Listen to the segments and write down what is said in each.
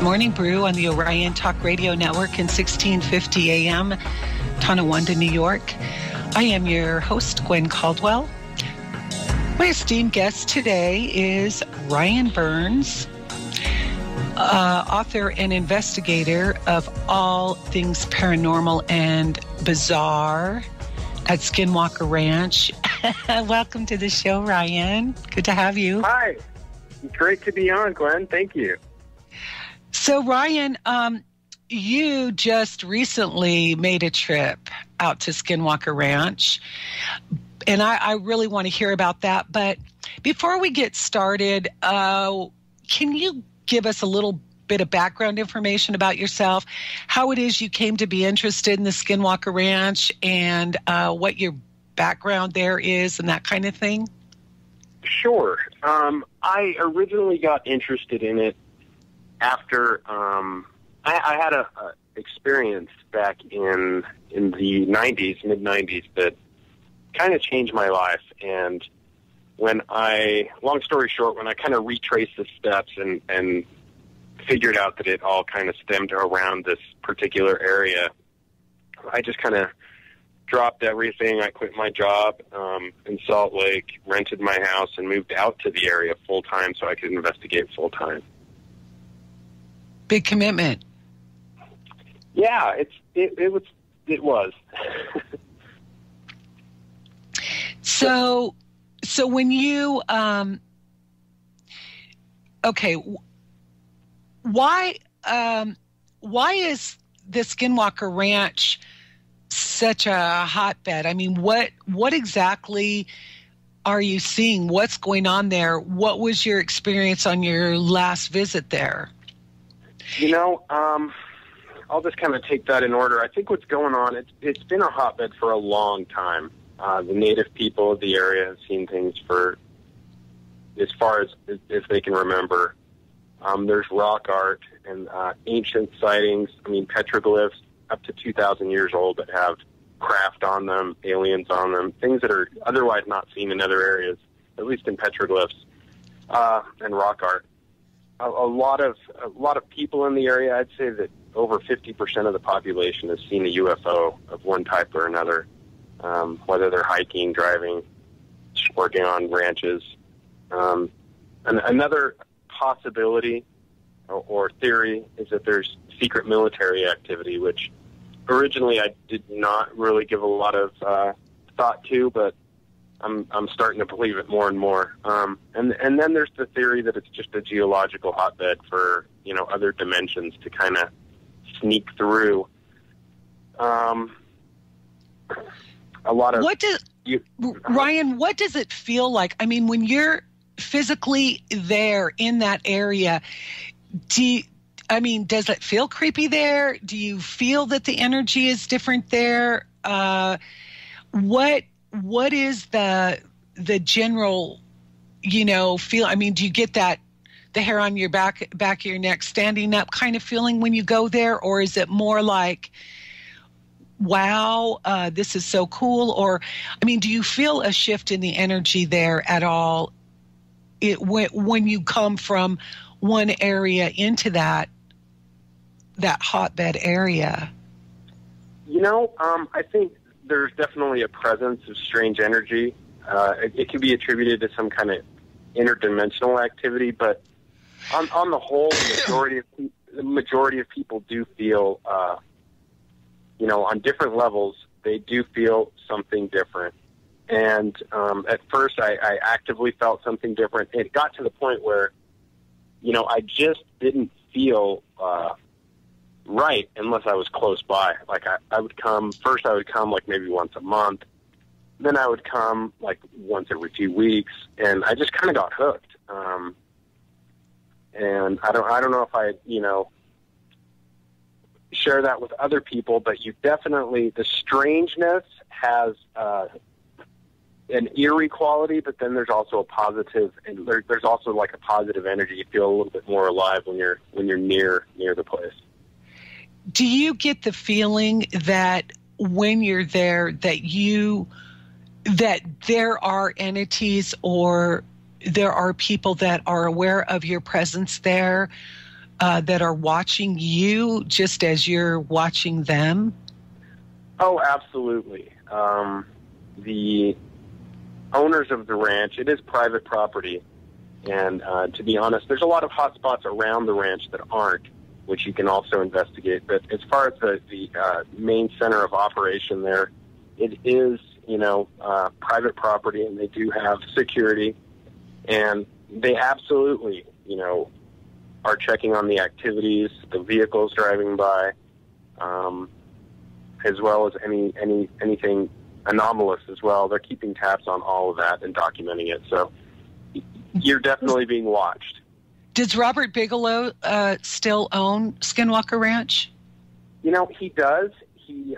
Morning Brew on the Orion Talk Radio Network in 1650 AM, Tonawanda, New York. I am your host, Gwen Caldwell. My esteemed guest today is Ryan Burns, author and investigator of all things paranormal and bizarre at Skinwalker Ranch. Welcome to the show, Ryan. Good to have you. Hi. Great to be on, Gwen. Thank you. So, Ryan, you just recently made a trip out to Skinwalker Ranch, and I really want to hear about that. But before we get started, can you give us a little bit of background information about yourself, how it is you came to be interested in the Skinwalker Ranch, and what your background there is and that kind of thing? Sure. I originally got interested in it after I had a experience back in the 90s, mid-90s, that kind of changed my life. And long story short, when I kind of retraced the steps and figured out that it all kind of stemmed around this particular area, I just kind of dropped everything. I quit my job in Salt Lake, rented my house, and moved out to the area full-time so I could investigate full-time. Big commitment. Yeah, it was. So when you okay, why is the Skinwalker Ranch such a hotbed? I mean, what exactly are you seeing? What's going on there? What was your experience on your last visit there? You know, I'll just kind of take that in order. I think what's going on, it's been a hotbed for a long time. The native people of the area have seen things for as far as they can remember. There's rock art and ancient sightings, petroglyphs up to 2,000 years old that have craft on them, aliens on them, things that are otherwise not seen in other areas, at least in petroglyphs and rock art. A lot of people in the area, I'd say that over 50% of the population has seen a UFO of one type or another, whether they're hiking, driving, working on ranches. And another possibility or theory is that there's secret military activity, which originally I did not really give a lot of thought to, but I'm starting to believe it more and more. And then there's the theory that it's just a geological hotbed for, other dimensions to kind of sneak through. A lot of Ryan, what does it feel like? I mean, when you're physically there in that area, does it feel creepy there? Do you feel that the energy is different there? What is the general, feel? I mean, do you get that the hair on your back of your neck standing up kind of feeling when you go there, or is it more like, wow, this is so cool? Or, do you feel a shift in the energy there at all? When you come from one area into that hotbed area? I think there's definitely a presence of strange energy. It can be attributed to some kind of interdimensional activity, but on the whole, the majority of people do feel, on different levels, they do feel something different. And at first, I actively felt something different. It got to the point where, I just didn't feel right unless I was close by. Like I would come like maybe once a month. Then I would come like once every 2 weeks, and I just kind of got hooked. And I don't know if I, share that with other people, but the strangeness has an eerie quality, but then there's also a positive, and there's also like a positive energy. You feel a little bit more alive when you're near the place. Do you get the feeling that when you're there that there are entities or there are people that are aware of your presence there that are watching you just as you're watching them? Oh, absolutely. The owners of the ranch, it is private property. And to be honest, there's a lot of hot spots around the ranch that aren't, which you can also investigate. But as far as the main center of operation there, it is, private property, and they do have security. And they absolutely, are checking on the activities, the vehicles driving by, as well as anything anomalous as well. They're keeping tabs on all of that and documenting it. So you're definitely being watched. Does Robert Bigelow still own Skinwalker Ranch? He does. He,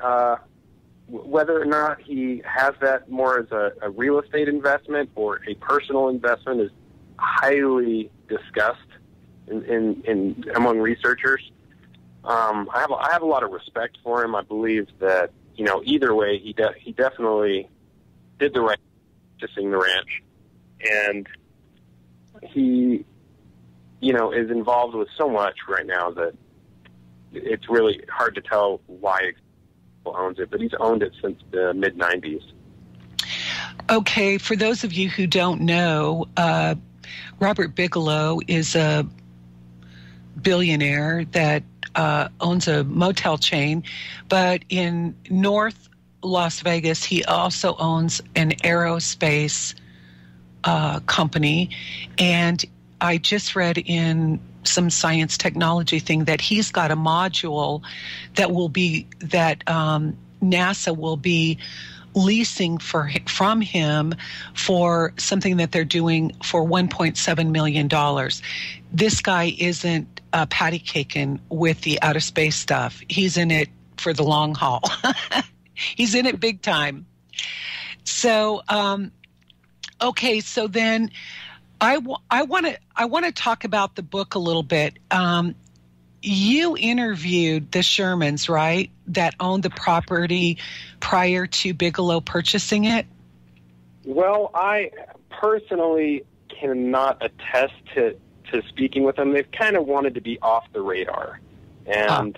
whether or not he has that more as a real estate investment or a personal investment is highly discussed in among researchers. I have a lot of respect for him. I believe that either way he definitely did the right purchasing the ranch, and he is involved with so much right now that it's really hard to tell why he owns it, but he's owned it since the mid-90s. Okay, for those of you who don't know, Robert Bigelow is a billionaire that owns a motel chain, but in North Las Vegas, he also owns an aerospace company. And I just read in some science technology thing that he's got a module that NASA will be leasing from him for something that they're doing for $1.7 million. This guy isn't patty caking with the outer space stuff. He's in it for the long haul. He's in it big time. So, okay, so then I want to talk about the book a little bit. You interviewed the Shermans, right, that owned the property prior to Bigelow purchasing it? Well, I personally cannot attest to speaking with them. They've kind of wanted to be off the radar, and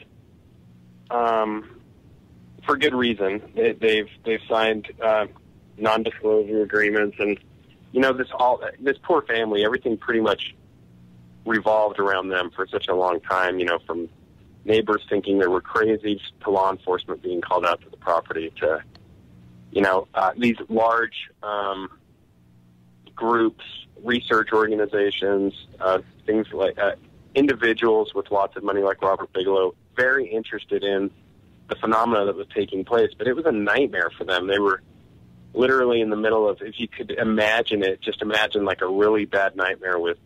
for good reason. They've signed non-disclosure agreements, and this poor family, everything pretty much revolved around them for such a long time, from neighbors thinking they were crazy to law enforcement being called out to the property to, these large groups, research organizations, things like individuals with lots of money like Robert Bigelow, very interested in the phenomena that was taking place. But it was a nightmare for them. They were literally in the middle of, if you could imagine it, just imagine like a really bad nightmare with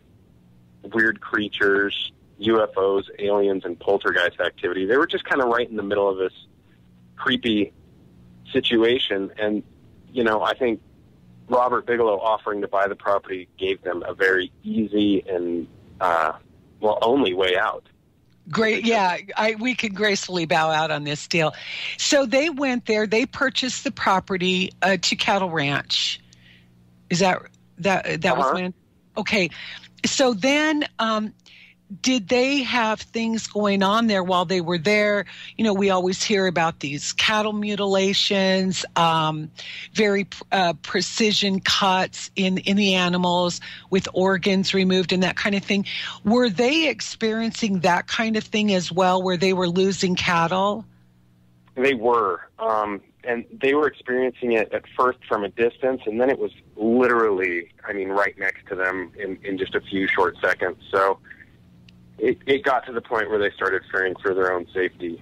weird creatures, UFOs, aliens, and poltergeist activity. They were just kind of right in the middle of this creepy situation. And, I think Robert Bigelow offering to buy the property gave them a very easy and, only way out. Great. Yeah, we could gracefully bow out on this deal. So they went there. They purchased the property to Cattle Ranch. Is that was when? Okay. So then, did they have things going on there while they were there? We always hear about these cattle mutilations, very precision cuts in the animals with organs removed and that kind of thing. Were they experiencing that kind of thing as well, where they were losing cattle? They were. And they were experiencing it at first from a distance, and then it was literally, right next to them in just a few short seconds. So it got to the point where they started fearing for their own safety.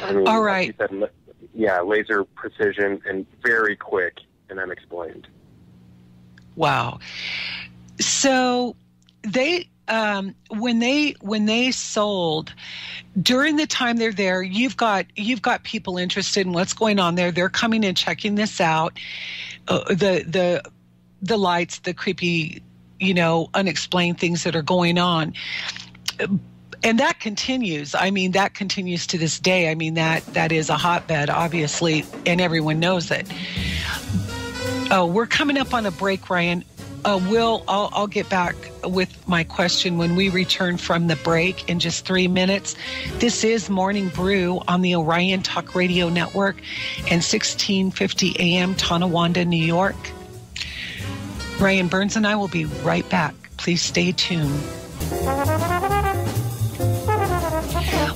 All right. Like you said, laser precision and very quick and unexplained. Wow. So they... when they sold, during the time they're there, you've got people interested in what's going on there. They're coming and checking this out. The lights, the creepy, unexplained things that are going on. And that continues. That continues to this day. That is a hotbed, obviously, and everyone knows it. Oh, we're coming up on a break, Ryan. I'll get back with my question when we return from the break in just 3 minutes. This is Morning Brew on the Orion Talk Radio Network and 1650 AM Tonawanda, New York. Ryan Burns and I will be right back. Please stay tuned.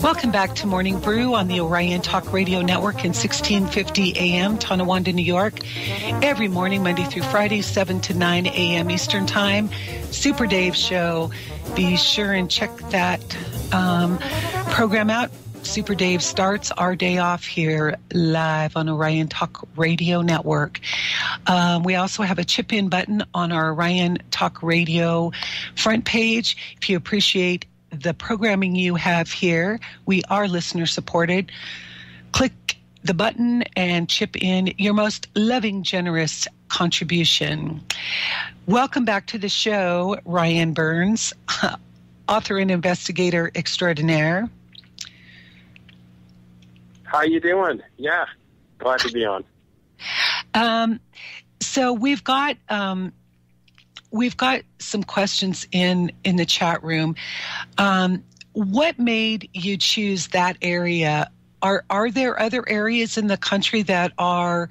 Welcome back to Morning Brew on the Orion Talk Radio Network in 1650 AM, Tonawanda, New York. Every morning, Monday through Friday, 7 to 9 AM Eastern Time. Super Dave Show. Be sure and check that program out. Super Dave starts our day off here live on Orion Talk Radio Network. We also have a chip-in button on our Orion Talk Radio front page. If you appreciate the programming you have here, we are listener supported. Click the button and chip in your most loving, generous contribution. Welcome back to the show, Ryan Burns, author and investigator extraordinaire. How you doing? Yeah, glad to be on. So we've got some questions in the chat room. What made you choose that area? Are there other areas in the country that are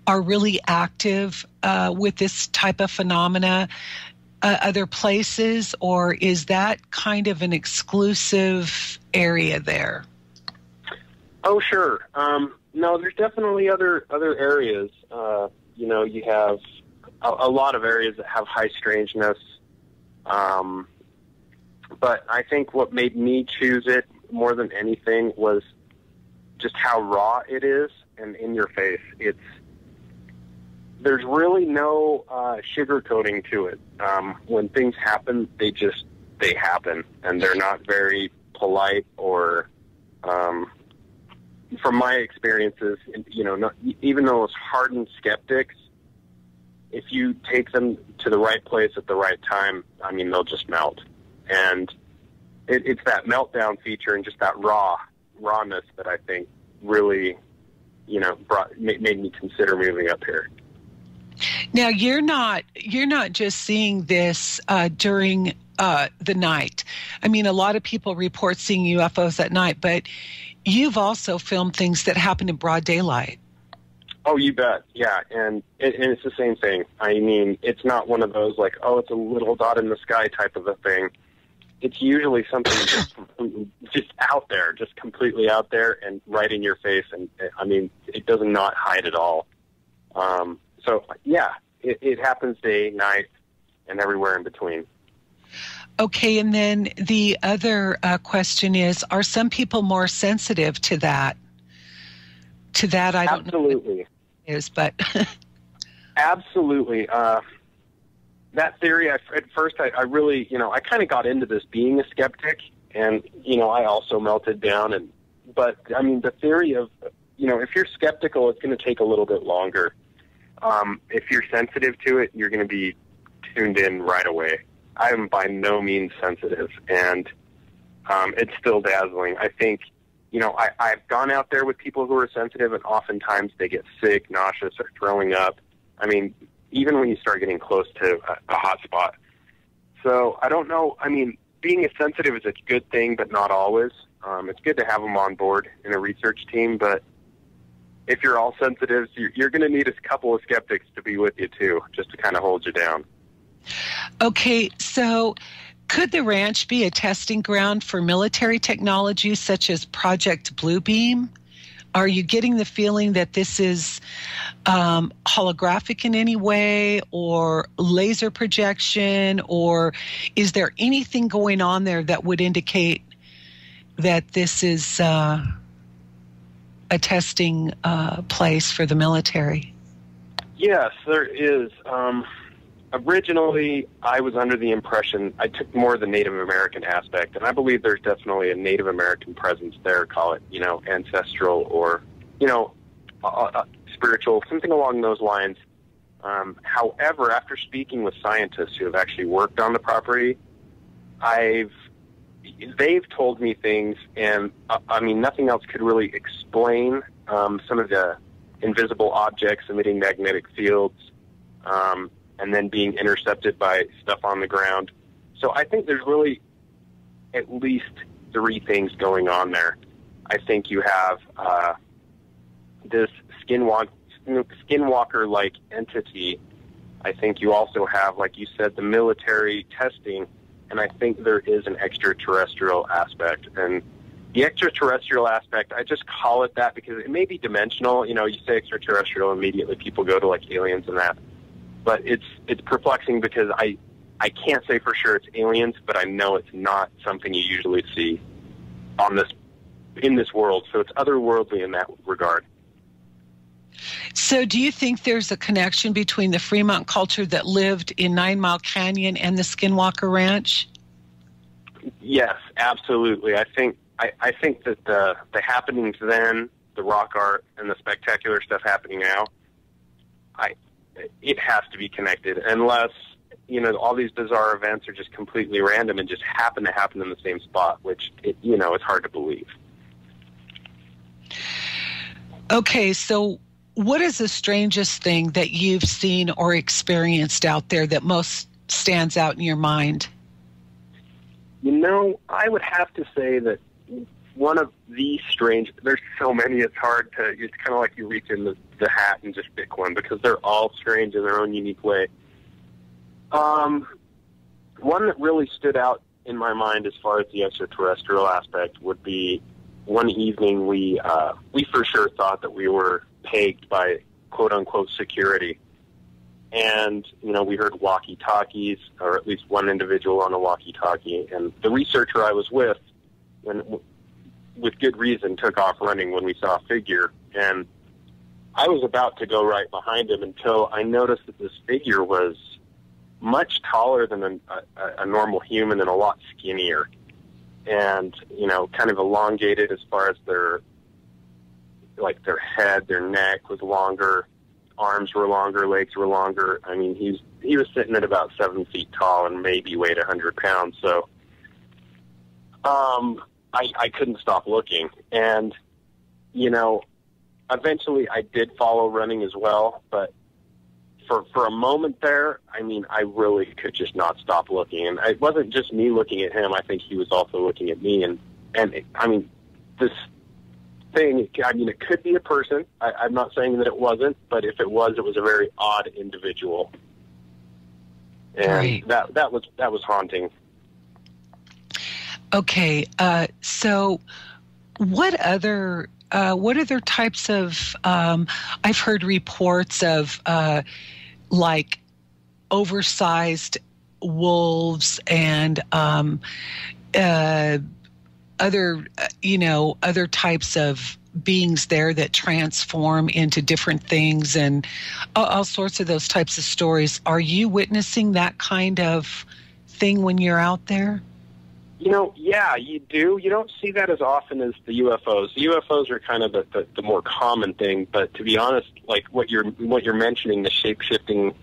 really active with this type of phenomena? Other places, or is that kind of an exclusive area there? Oh, sure. No, there's definitely other areas. You have a lot of areas that have high strangeness. But I think what made me choose it more than anything was just how raw it is and in your face. There's really no sugarcoating to it. When things happen, they happen, and they're not very polite or, from my experiences, even those hardened skeptics, if you take them to the right place at the right time, I mean, they'll just melt. And it's that meltdown feature and just that rawness that I think really, made me consider moving up here. Now, you're not just seeing this during the night. I mean, a lot of people report seeing UFOs at night, but you've also filmed things that happen in broad daylight. Oh, you bet. Yeah, and it's the same thing. I mean, it's not one of those like, oh, it's a little dot in the sky type of a thing. It's usually something just out there, just completely out there and right in your face. And, I mean, it does not hide at all. So, yeah, it happens day, night, and everywhere in between. Okay, and then the other question is, are some people more sensitive to that? I don't know what it is, but... Absolutely. That theory, at first, I really, I kind of got into this being a skeptic, and, I also melted down. But, I mean, the theory of, if you're skeptical, it's going to take a little bit longer. If you're sensitive to it, you're going to be tuned in right away. I am by no means sensitive, and it's still dazzling. I think, I've gone out there with people who are sensitive, and oftentimes they get sick, nauseous, or throwing up. I mean, even when you start getting close to a hot spot. So I don't know. I mean, being sensitive is a good thing, but not always. It's good to have them on board in a research team, but if you're all sensitives, you're going to need a couple of skeptics to be with you, too, just to kind of hold you down. Okay, so could the ranch be a testing ground for military technologies such as Project Bluebeam? Are you getting the feeling that this is holographic in any way, or laser projection, or is there anything going on there that would indicate that this is a testing place for the military? Yes, there is. Originally, I was under the impression, I took more of the Native American aspect, and I believe there's definitely a Native American presence there, call it, ancestral or, spiritual, something along those lines. However, after speaking with scientists who have actually worked on the property, they've told me things, and, nothing else could really explain some of the invisible objects emitting magnetic fields, and then being intercepted by stuff on the ground. So I think there's really at least three things going on there. I think you have this skinwalker-like entity. I think you also have, like you said, the military testing, and I think there is an extraterrestrial aspect. And the extraterrestrial aspect, I just call it that because it may be dimensional. You know, you say extraterrestrial, immediately people go to like aliens and that. But it's perplexing because I can't say for sure it's aliens, but I know it's not something you usually see in this world. So it's otherworldly in that regard. So do you think there's a connection between the Fremont culture that lived in 9 Mile Canyon and the Skinwalker Ranch? Yes, absolutely. I think that the happenings then, the rock art, and the spectacular stuff happening now, it has to be connected, unless, you know, all these bizarre events are just completely random and just happen to happen in the same spot, which, it's hard to believe. Okay, so what is the strangest thing that you've seen or experienced out there that most stands out in your mind? You know, I would have to say that one of the there's so many, it's kind of like you reach in the hat and just pick one, because they're all strange in their own unique way. One that really stood out in my mind as far as the extraterrestrial aspect would be one evening we for sure thought that we were pegged by quote-unquote security. And, we heard walkie-talkies, or at least one individual on a walkie-talkie. And the researcher I was with, with good reason, took off running when we saw a figure. And I was about to go right behind him until I noticed that this figure was much taller than a normal human and a lot skinnier. And, kind of elongated as far as their head, their neck was longer, arms were longer, legs were longer. I mean, he was sitting at about 7 feet tall and maybe weighed 100 pounds. So, I couldn't stop looking. And, eventually I did follow running as well. But for a moment there, I really could just not stop looking. And it wasn't just me looking at him. I think he was also looking at me. And this thing, it could be a person. I'm not saying that it wasn't, but if it was a very odd individual. And right. that was haunting. Okay, so what other types of, I've heard reports of like oversized wolves and other types of beings there that transform into different things and all sorts of those types of stories. Are you witnessing that kind of thing when you're out there? Yeah, you do. You don't see that as often as the UFOs. The UFOs are kind of the more common thing, but to be honest, like what you're mentioning, the shape-shifting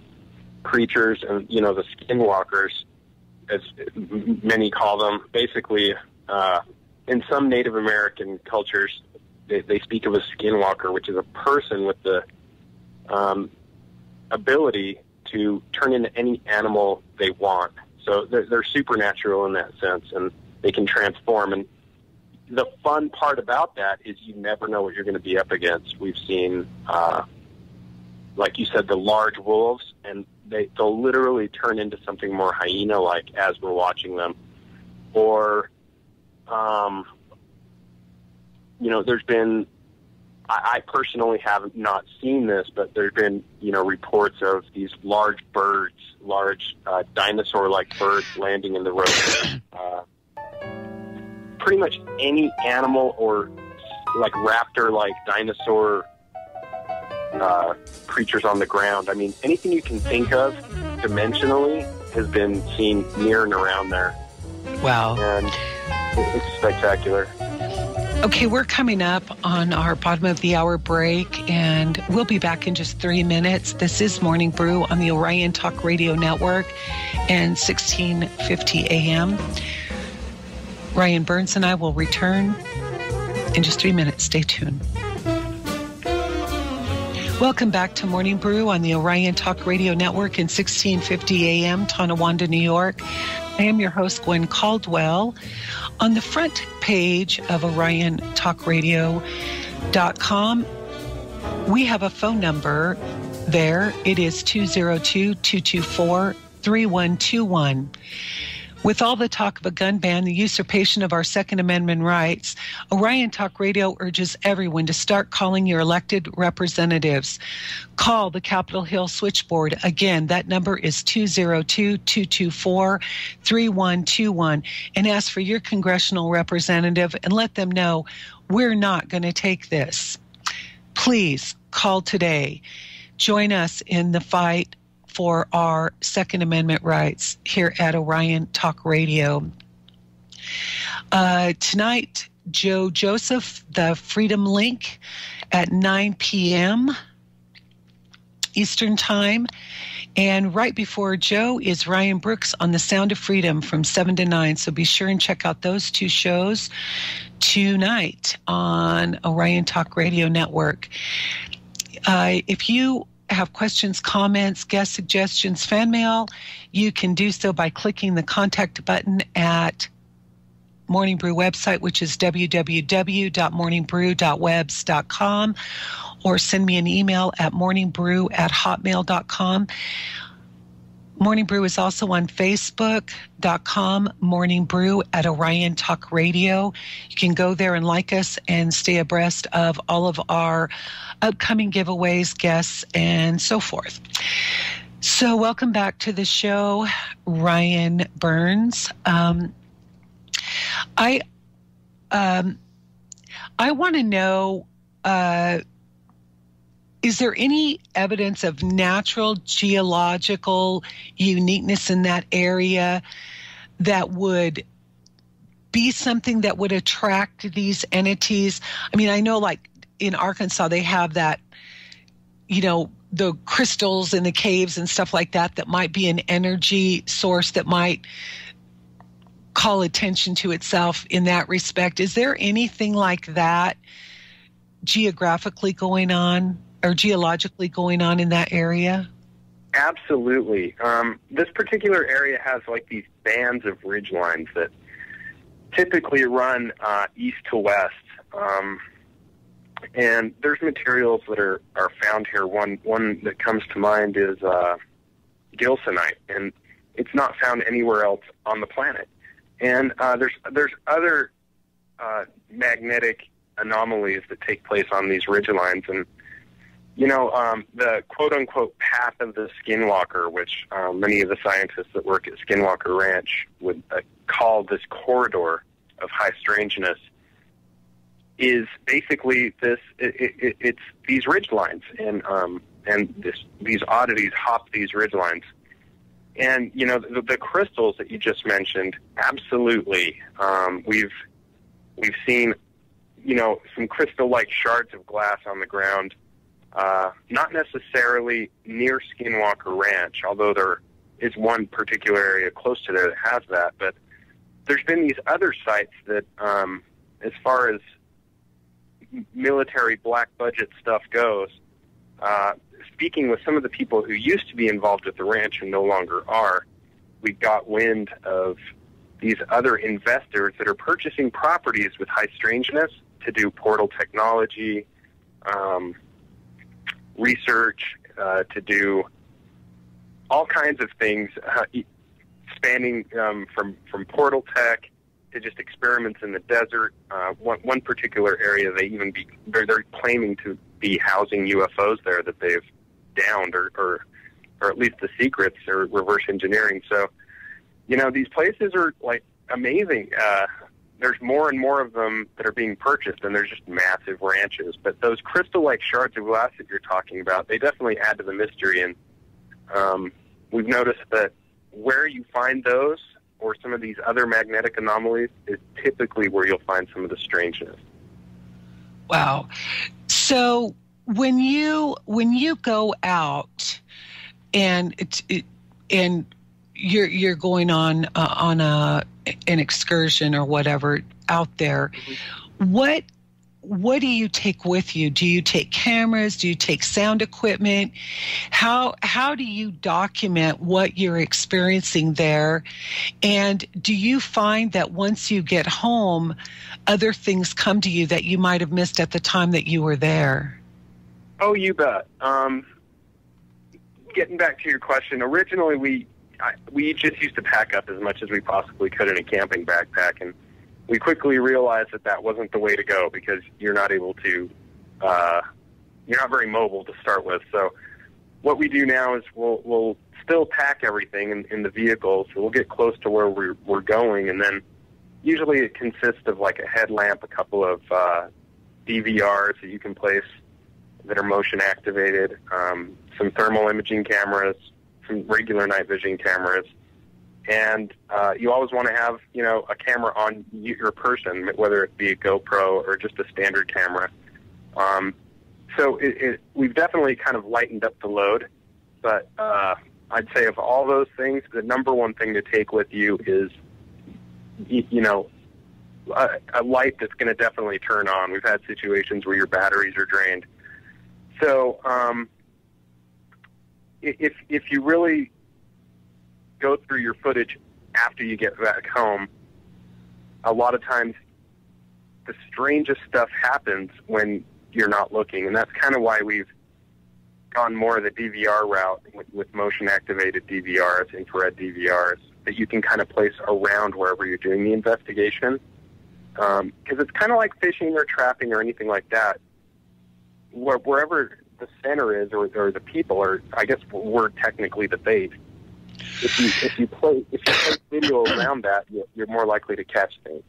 creatures and, the skinwalkers, as many call them, basically, in some Native American cultures, they speak of a skinwalker, which is a person with the ability to turn into any animal they want. So they're supernatural in that sense, and they can transform. And the fun part about that is you never know what you're going to be up against. We've seen, like you said, the large wolves, and they'll literally turn into something more hyena-like as we're watching them. Or, there's been, I personally have not seen this, but there's been, reports of these large birds, large dinosaur-like birds landing in the road. Pretty much any animal or like raptor-like dinosaur creatures on the ground. Anything you can think of dimensionally has been seen near and around there. Wow. And it's spectacular. Okay, we're coming up on our bottom of the hour break, and we'll be back in just 3 minutes. This is Morning Brew on the Orion Talk Radio Network and 1650 AM. Ryan Burns and I will return in just 3 minutes. Stay tuned. Welcome back to Morning Brew on the Orion Talk Radio Network in 1650 AM, Tonawanda, New York. I am your host, Gwen Caldwell. On the front page of OrionTalkRadio.com, we have a phone number there. It is 202-224-3121. With all the talk of a gun ban, the usurpation of our Second Amendment rights, Orion Talk Radio urges everyone to start calling your elected representatives. Call the Capitol Hill switchboard. Again, that number is 202-224-3121, and ask for your congressional representative and let them know we're not going to take this. Please call today. Join us in the fight for our Second Amendment rights here at Orion Talk Radio. Tonight, Joe Joseph, the Freedom Link at 9 p.m. Eastern Time. And right before Joe is Ryan Brooks on the Sound of Freedom from 7 to 9. So be sure and check out those two shows tonight on Orion Talk Radio Network. If you have questions, comments, guest suggestions, fan mail, you can do so by clicking the contact button at Morning Brew website, which is www.morningbrew.webs.com, or send me an email at morningbrew@hotmail.com. Morning Brew is also on Facebook.com, Morning Brew at Orion Talk Radio. You can go there and like us and stay abreast of all of our upcoming giveaways, guests, and so forth. So welcome back to the show, Ryan Burns. I want to know, is there any evidence of natural geological uniqueness in that area that would be something that would attract these entities? I mean, I know like in Arkansas, they have that, you know, the crystals in the caves and stuff like that, that might be an energy source that might call attention to itself in that respect. Is there anything like that geographically going on or geologically going on in that area? Absolutely. This particular area has like these bands of ridge lines that typically run east to west. And there's materials that are found here. One that comes to mind is Gilsonite, and it's not found anywhere else on the planet. And there's other magnetic anomalies that take place on these ridge lines. And you know, the quote-unquote path of the Skinwalker, which many of the scientists that work at Skinwalker Ranch would call this corridor of high strangeness, is basically this. It's these ridge lines, and these oddities hop these ridge lines. And you know, the crystals that you just mentioned, absolutely, we've seen, you know, some crystal-like shards of glass on the ground. Not necessarily near Skinwalker Ranch, although there is one particular area close to there that has that. But there's been these other sites that, as far as military black budget stuff goes, speaking with some of the people who used to be involved at the ranch and no longer are, we got wind of these other investors that are purchasing properties with high strangeness to do portal technology, research, to do all kinds of things, spanning from portal tech to just experiments in the desert. One particular area, they're claiming to be housing UFOs there that they've downed, or at least the secrets are reverse engineering. So, you know, these places are like amazing. There's more and more of them that are being purchased, and there's just massive ranches. But those crystal-like shards of glass that you're talking about, they definitely add to the mystery. And we've noticed that where you find those or some of these other magnetic anomalies is typically where you'll find some of the strangeness. Wow. So when you go out and you're going on an excursion or whatever out there, mm-hmm. what do you take with you? Do you take cameras? Do you take sound equipment? How do you document what you're experiencing there? And do you find that once you get home, other things come to you that you might have missed at the time that you were there? Oh, you bet. Getting back to your question, originally we just used to pack up as much as we possibly could in a camping backpack, and we quickly realized that wasn't the way to go because you're not able to, you're not very mobile to start with. So what we do now is we'll still pack everything in the vehicle, so we'll get close to where we're going, and then usually it consists of like a headlamp, a couple of DVRs that you can place that are motion activated, some thermal imaging cameras, some regular night vision cameras, and you always want to have, a camera on your person, whether it be a GoPro or just a standard camera. So we've definitely kind of lightened up the load, but I'd say of all those things, the number one thing to take with you is, a light that's going to definitely turn on. We've had situations where your batteries are drained. So if you really go through your footage after you get back home, a lot of times the strangest stuff happens when you're not looking, and that's kind of why we've gone more of the DVR route with motion-activated DVRs, infrared DVRs, that you can kind of place around wherever you're doing the investigation. Because it's kind of like fishing or trapping or anything like that. Wherever the center is or the people are, I guess we're technically the bait. If you place video around that, you're more likely to catch things.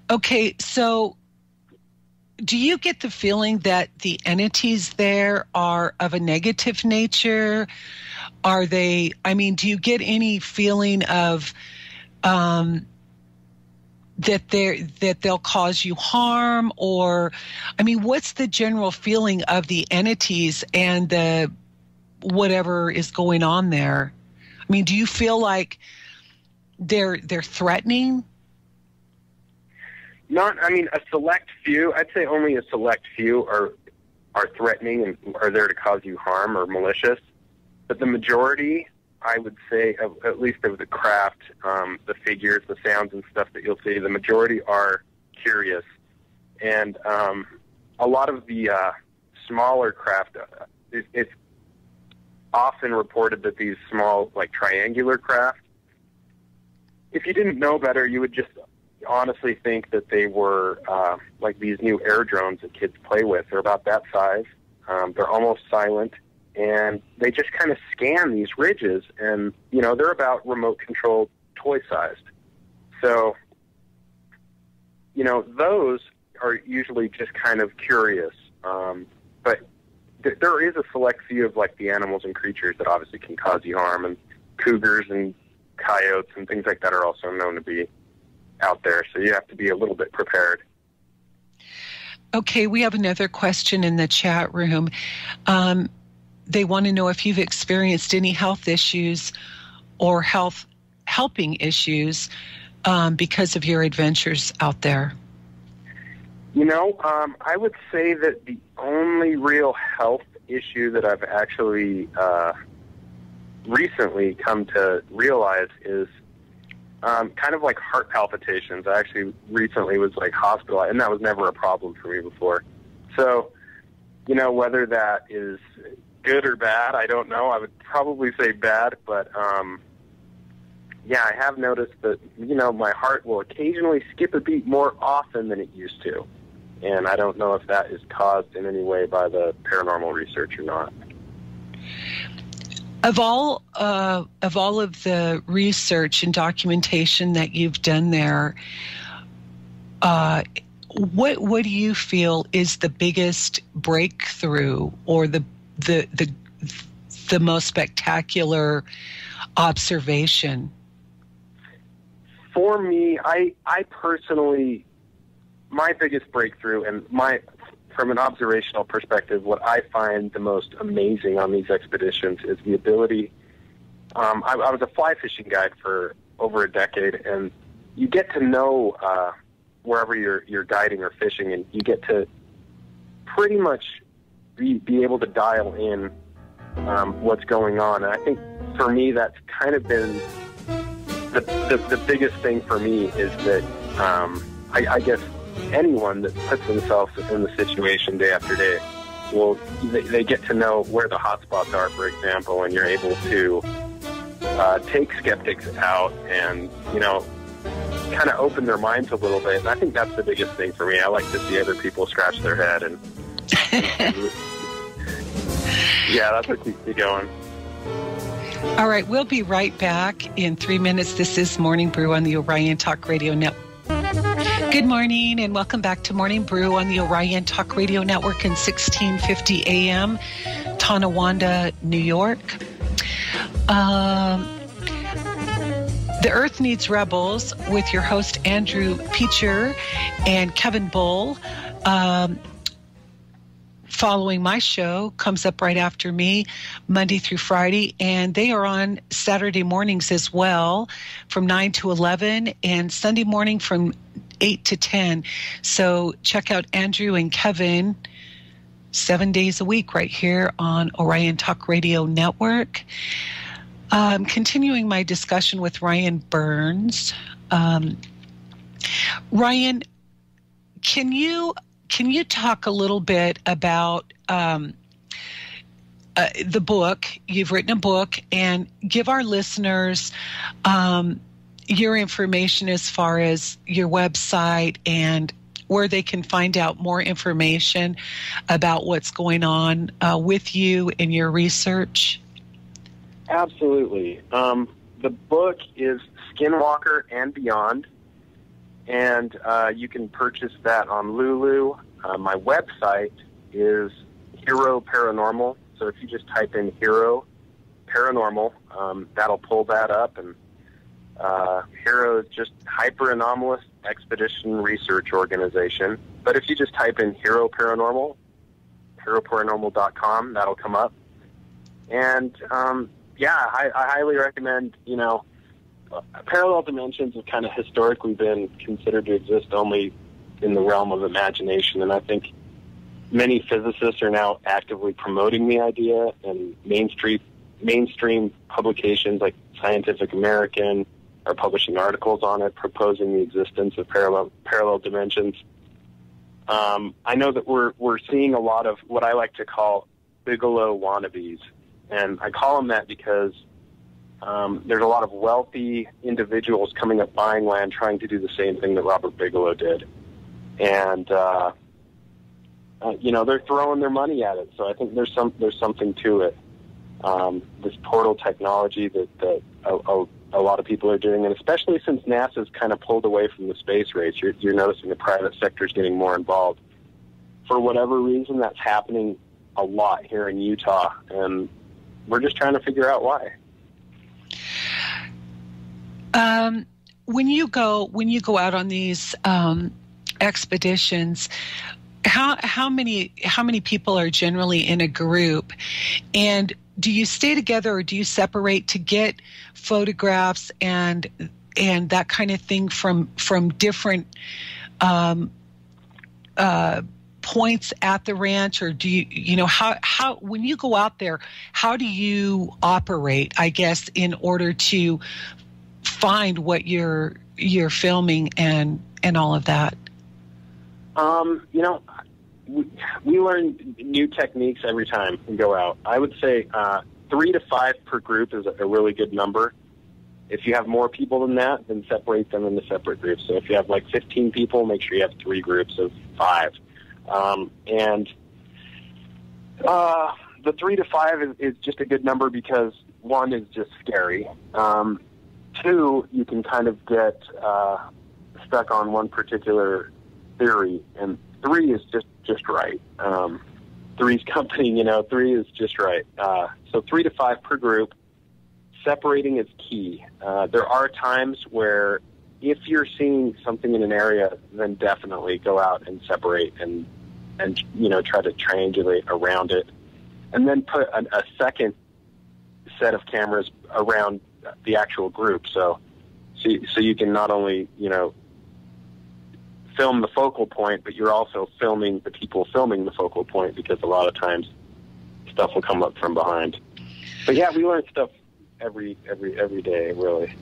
Okay, so do you get the feeling that the entities there are of a negative nature? Are they, do you get any feeling of that they'll cause you harm? Or, what's the general feeling of the entities and the whatever is going on there? Do you feel like they're threatening? A select few. I'd say only a select few are threatening and are there to cause you harm or malicious. But the majority, I would say, at least of the craft, the figures, the sounds and stuff that you'll see, the majority are curious. And a lot of the smaller craft, it's often reported that these small, like triangular craft, if you didn't know better, you would just honestly think that they were like these new air drones that kids play with. They're about that size. They're almost silent. And they just kind of scan these ridges, and, they're about remote-controlled toy-sized. So, those are usually just kind of curious. But there is a select few of, like, the animals and creatures that obviously can cause you harm, and cougars and coyotes and things like that are also known to be out there. So you have to be a little bit prepared. Okay, we have another question in the chat room. They want to know if you've experienced any health issues or helping issues because of your adventures out there. I would say that the only real health issue that I've actually recently come to realize is kind of like heart palpitations. I actually recently was hospitalized, and that was never a problem for me before. So, whether that is good or bad, I don't know. I would probably say bad, but I have noticed that, my heart will occasionally skip a beat more often than it used to. And I don't know if that is caused in any way by the paranormal research or not. Of all of the research and documentation that you've done there, what do you feel is the biggest breakthrough or the most spectacular observation? For me, I personally, my biggest breakthrough and from an observational perspective, what I find the most amazing on these expeditions is the ability. I was a fly fishing guide for over a decade, and you get to know wherever you're guiding or fishing, and you get to pretty much be able to dial in what's going on. And I think for me, that's kind of been the biggest thing for me, is that I guess anyone that puts themselves in the situation day after day, well, they get to know where the hot spots are, for example, and you're able to take skeptics out and, kind of open their minds a little bit. And I think that's the biggest thing for me. I like to see other people scratch their head, and yeah, that's what keeps me going. All right, we'll be right back in 3 minutes. This is Morning Brew on the Orion Talk Radio Network. Good morning, and welcome back to Morning Brew on the Orion Talk Radio Network in 1650 AM, Tonawanda, New York. The Earth Needs Rebels with your host Andrew Peacher and Kevin Bull. Following my show comes up right after me, Monday through Friday, and they are on Saturday mornings as well, from 9 to 11, and Sunday morning from 8 to 10. So check out Andrew and Kevin 7 days a week right here on Orion Talk Radio Network. Continuing my discussion with Ryan Burns. Ryan, can you talk a little bit about the book? You've written a book, and give our listeners your information as far as your website and where they can find out more information about what's going on with you and your research. Absolutely. The book is Skinwalker and Beyond, and you can purchase that on Lulu. My website is Hero Paranormal, so if you just type in Hero Paranormal, that'll pull that up, and Hero is just Hyper Anomalous Expedition Research Organization. But if you just type in Hero Paranormal, heroparanormal.com, that'll come up. And I highly recommend, parallel dimensions have kind of historically been considered to exist only in the realm of imagination, and I think many physicists are now actively promoting the idea, and mainstream publications like Scientific American are publishing articles on it, proposing the existence of parallel dimensions. I know that we're seeing a lot of what I like to call Bigelow wannabes, and I call them that because there's a lot of wealthy individuals coming up buying land trying to do the same thing that Robert Bigelow did. And, they're throwing their money at it. So I think there's something to it. This portal technology that a lot of people are doing, and especially since NASA's kind of pulled away from the space race, you're noticing the private sector is getting more involved. For whatever reason, that's happening a lot here in Utah, and we're just trying to figure out why. When you go out on these expeditions, how many people are generally in a group, and do you stay together or do you separate to get photographs and that kind of thing from different points at the ranch, or do you how when you go out there, how do you operate, I guess, in order to find what you're filming and all of that? We learn new techniques every time we go out. I would say 3 to 5 per group is a really good number. If you have more people than that, then separate them into separate groups. So if you have like 15 people, make sure you have 3 groups of 5. The 3 to 5 is just a good number because 1 is just scary. 2, you can kind of get stuck on one particular theory, and 3 is just right. 3's company, 3 is just right. So 3 to 5 per group. Separating is key. There are times where if you're seeing something in an area, then definitely go out and separate and try to triangulate around it, and then put a second set of cameras around the actual group. So you can not only film the focal point, but you're also filming the people filming the focal point, because a lot of times stuff will come up from behind. But yeah, we learn stuff every day, really.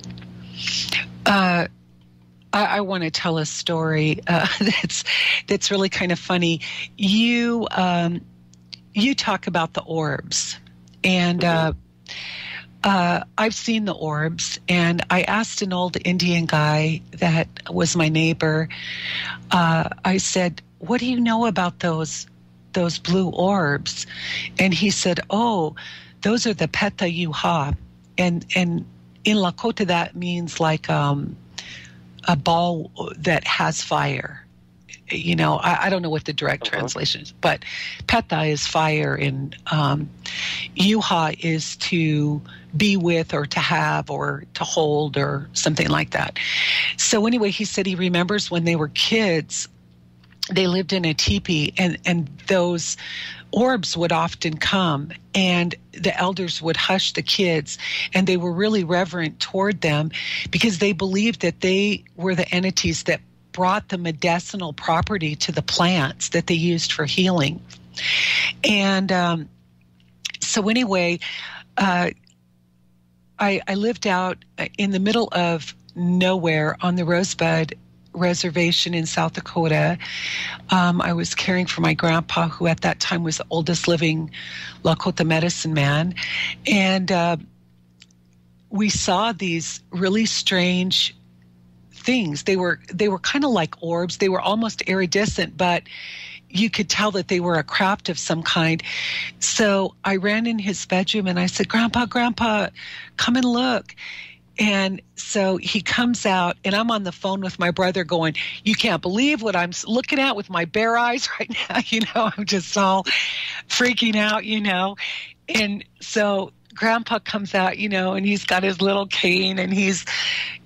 I want to tell a story that's really kind of funny. You talk about the orbs, and I've seen the orbs, and I asked an old Indian guy that was my neighbor. I said, "What do you know about those blue orbs?" And he said, "Oh, those are the Peta Yuha," and in Lakota that means like a ball that has fire. You know, I don't know what the direct translation is, but Peta is fire, and Yuha is to be with or to have or to hold or something like that. So anyway, he said he remembers when they were kids, they lived in a teepee, and those orbs would often come, and the elders would hush the kids, and they were really reverent toward them because they believed that they were the entities that brought the medicinal property to the plants that they used for healing. And so anyway, I lived out in the middle of nowhere on the Rosebud Reservation in South Dakota. I was caring for my grandpa, who at that time was the oldest living Lakota medicine man. And we saw these really strange things. They were kind of like orbs. They were almost iridescent, but you could tell that they were a craft of some kind. So I ran in his bedroom and I said, Grandpa, come and look. And so he comes out, and I'm on the phone with my brother going, you can't believe what I'm looking at with my bare eyes right now. You know, I'm just all freaking out, you know. And so Grandpa comes out, you know, and he's got his little cane, and he's,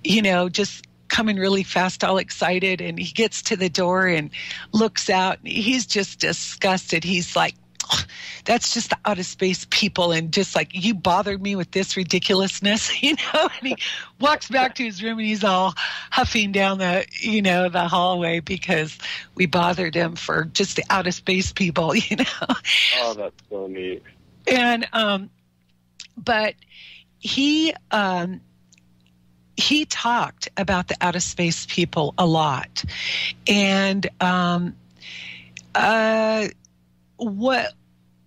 you know, just coming really fast, all excited. And he gets to the door and looks out. And he's just disgusted. He's like, that's just the outer space people, and just like, you bothered me with this ridiculousness, you know. And he walks back to his room, and he's all huffing down the, you know, the hallway because we bothered him for just the outer space people, you know. Oh, that's so neat. And but he talked about the outer space people a lot, and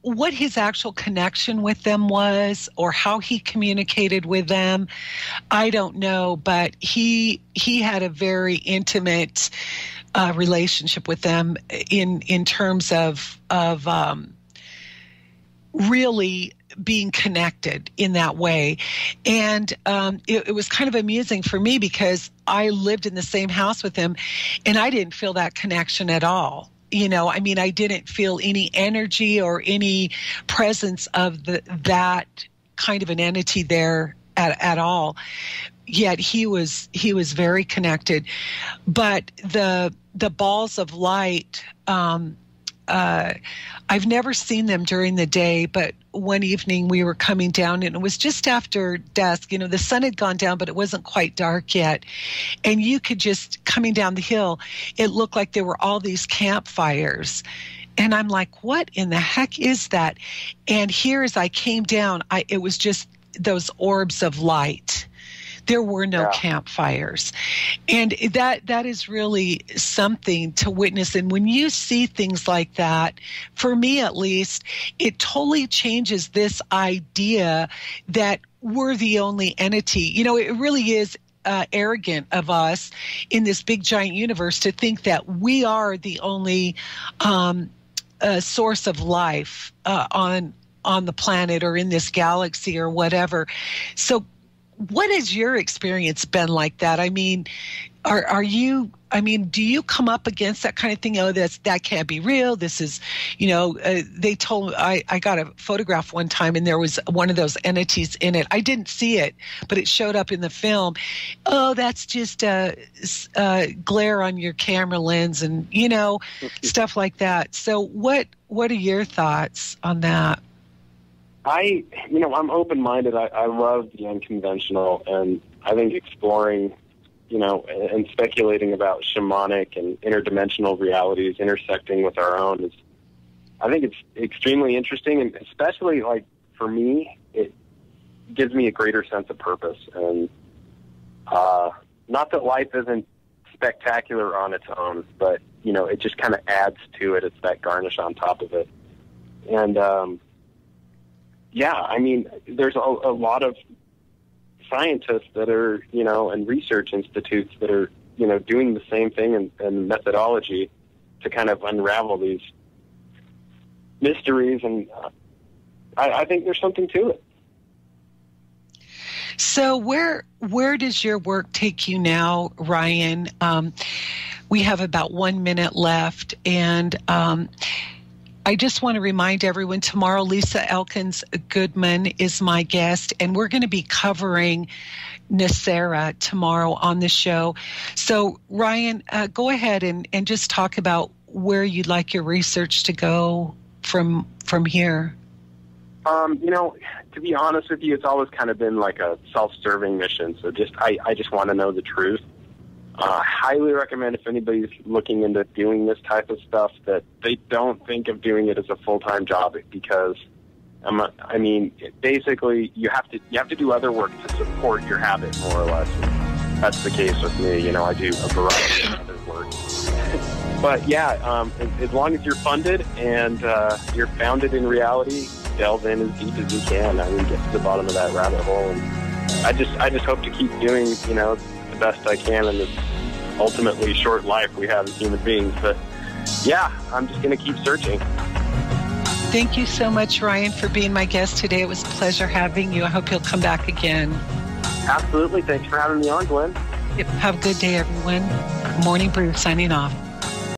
what his actual connection with them was, or how he communicated with them, I don't know, but he had a very intimate relationship with them in terms of really being connected in that way. And it was kind of amusing for me because I lived in the same house with him, and I didn't feel that connection at all. You know, I mean, I didn't feel any energy or any presence of that kind of an entity there at all. Yet he was very connected. But the balls of light, I've never seen them during the day, but one evening we were coming down, and it was just after dusk. You know, the sun had gone down, but it wasn't quite dark yet. And you could just, coming down the hill, it looked like there were all these campfires. And I'm like, what in the heck is that? And here, as I came down, it was just those orbs of light. There were no campfires. And that is really something to witness. And when you see things like that, for me at least, it totally changes this idea that we're the only entity. You know, it really is arrogant of us in this big giant universe to think that we are the only source of life on the planet or in this galaxy or whatever. So what has your experience been like that? I mean, are you, I mean, do you come up against that kind of thing? Oh, that can't be real. This is, you know, they told me, I got a photograph one time, and there was one of those entities in it. I didn't see it, but it showed up in the film. Oh, that's just a glare on your camera lens, and, you know, stuff like that. So what are your thoughts on that? I'm open-minded. I love the unconventional, and I think exploring, and speculating about shamanic and interdimensional realities intersecting with our own I think it's extremely interesting, and especially like for me, it gives me a greater sense of purpose. And not that life isn't spectacular on its own, but it just kind of adds to it. It's that garnish on top of it. And there's a lot of scientists that are, and research institutes that are, doing the same thing and methodology to kind of unravel these mysteries. And I think there's something to it. So where does your work take you now, Ryan? We have about 1 minute left, and I just want to remind everyone, tomorrow Lisa Elkins Goodman is my guest, and we're going to be covering Nicera tomorrow on the show. So, Ryan, go ahead and just talk about where you'd like your research to go from here. To be honest with you, it's always kind of been like a self-serving mission. So I just want to know the truth. Highly recommend if anybody's looking into doing this type of stuff that they don't think of doing it as a full-time job, because basically you have to do other work to support your habit, more or less. That's the case with me. I do a variety of other work. But yeah, as long as you're funded and you're founded in reality, delve in as deep as you can. Get to the bottom of that rabbit hole. And I just hope to keep doing, the best I can in this ultimately short life we have as human beings. But yeah, I'm just going to keep searching. Thank you so much, Ryan, for being my guest today. It was a pleasure having you. I hope you'll come back again. Absolutely. Thanks for having me on, Gwen. Yep. Have a good day, everyone. Morning Brew signing off.